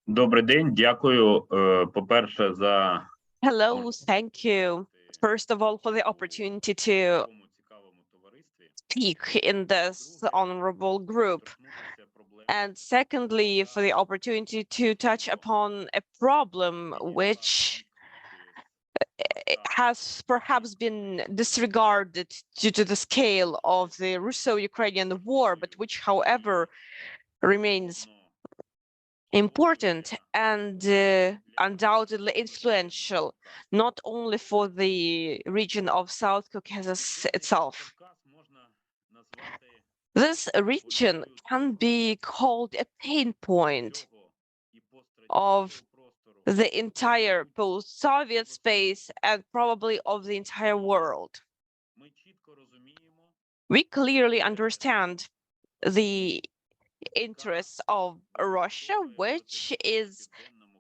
Добрий день, дякую, по-перше, за Hello, thank you, first of all, for the opportunity to speak in this honorable group. And secondly, for the opportunity to touch upon a problem which has perhaps been disregarded due to the scale of the Russo-Ukrainian war, but which, however, remains important and undoubtedly influential, not only for the region of South Caucasus itself. This region can be called a pain point of the entire post-Soviet space and probably of the entire world. We clearly understand the interests of Russia, which is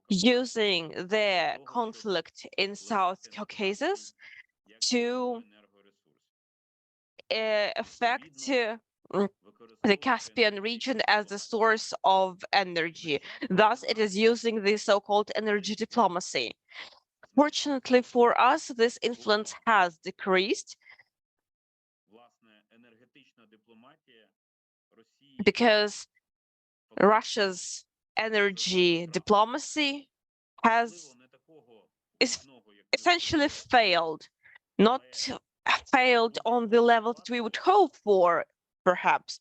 using the conflict in South Caucasus to affect the Caspian region as a source of energy. Thus, it is using the so-called energy diplomacy. Fortunately for us, this influence has decreased because Russia's energy diplomacy has essentially failed, not failed on the level that we would hope for, perhaps.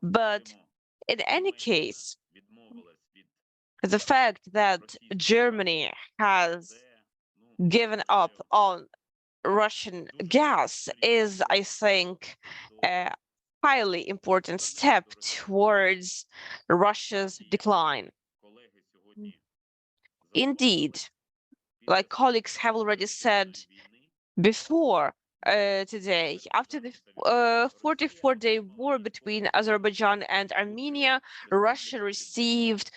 But in any case, the fact that Germany has given up on Russian gas is, I think, a highly important step towards Russia's decline. Indeed, like colleagues have already said before today, after the 44-day war between Azerbaijan and Armenia, Russia received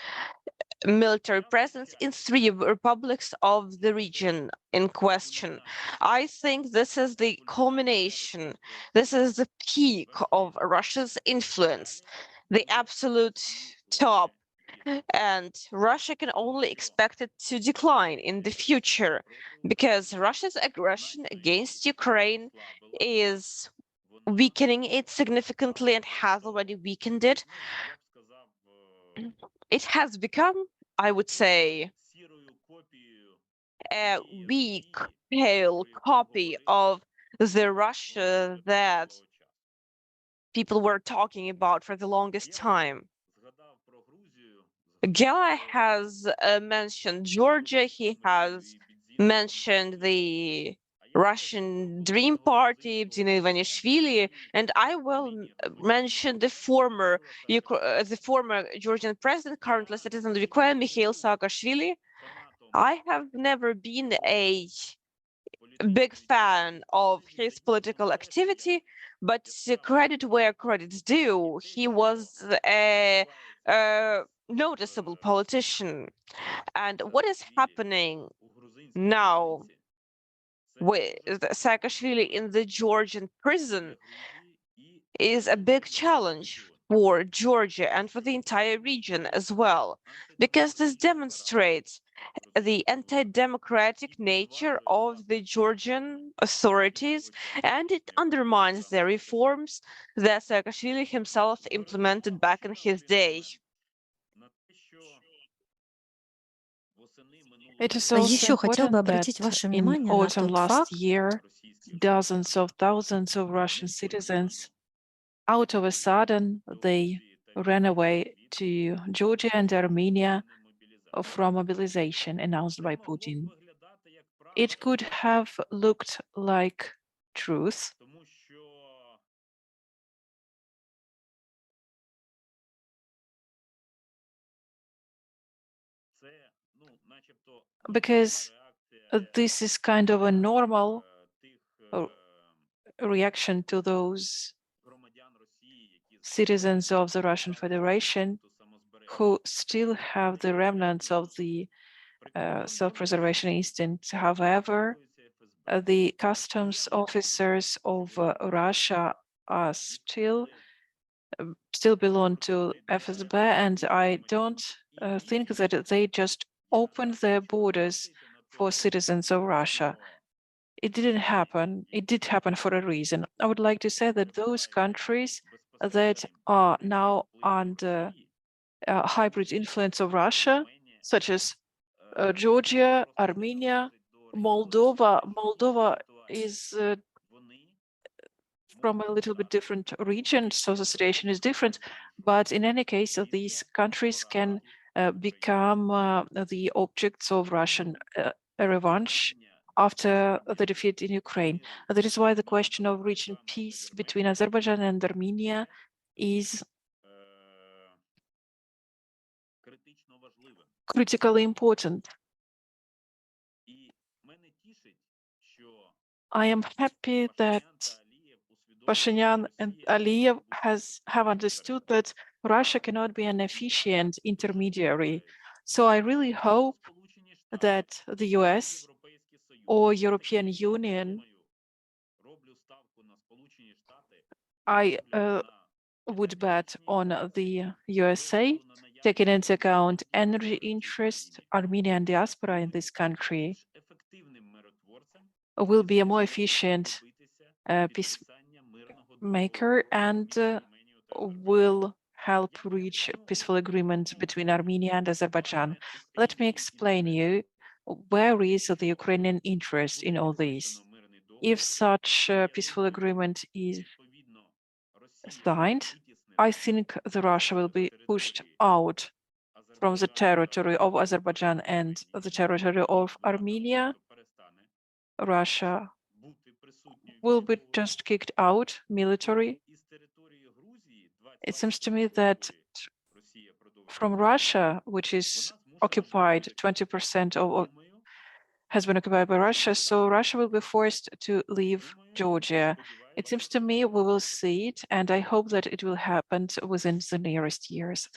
military presence in 3 republics of the region in question. I think this is the culmination, this is the peak of Russia's influence, the absolute top. And Russia can only expect it to decline in the future because Russia's aggression against Ukraine is weakening it significantly and has already weakened it. It has become, I would say, a weak, pale copy of the Russia that people were talking about for the longest time. Gela has mentioned Georgia, he has mentioned the Russian Dream Party, Dina Ivanishvili, and I will mention the former Georgian president, currently citizen of Ukraine, Mikhail Saakashvili. I have never been a big fan of his political activity, but credit where credit's due. He was a noticeable politician. And what is happening now with Saakashvili in the Georgian prison is a big challenge for Georgia and for the entire region as well, because this demonstrates the anti-democratic nature of the Georgian authorities, and it undermines the reforms that Saakashvili himself implemented back in his day. It is А also еще хотел бы important that обратить ваше in внимание на autumn тот last факт, year, dozens of thousands of Russian citizens, out of a sudden, they ran away to Georgia and Armenia from mobilization announced by Putin. It could have looked like truth, because this is kind of a normal reaction to those citizens of the Russian Federation who still have the remnants of the self-preservation instinct. However, the customs officers of Russia are still belong to FSB, and I don't think that they just opened their borders for citizens of Russia. It didn't happen. It did happen for a reason. I would like to say that those countries that are now under hybrid influence of Russia, such as Georgia, Armenia, Moldova. Moldova is from a little bit different region, so the situation is different. But in any case, these countries can become the objects of Russian revenge after the defeat in Ukraine. That is why the question of reaching peace between Azerbaijan and Armenia is critically important. I am happy that Pashinyan and Aliyev have understood that Russia cannot be an efficient intermediary. So I really hope that the US or European Union, I would bet on the USA, taking into account energy interests, Armenian diaspora in this country, will be a more efficient peacemaker and will help reach a peaceful agreement between Armenia and Azerbaijan. Let me explain you where is the Ukrainian interest in all this. If such a peaceful agreement is signed, I think the Russia will be pushed out from the territory of Azerbaijan and the territory of Armenia. Russia will be just kicked out militarily. It seems to me that from Russia, which is occupied, 20% of has been occupied by Russia, so Russia will be forced to leave Georgia. It seems to me we will see it, and I hope that it will happen within the nearest years.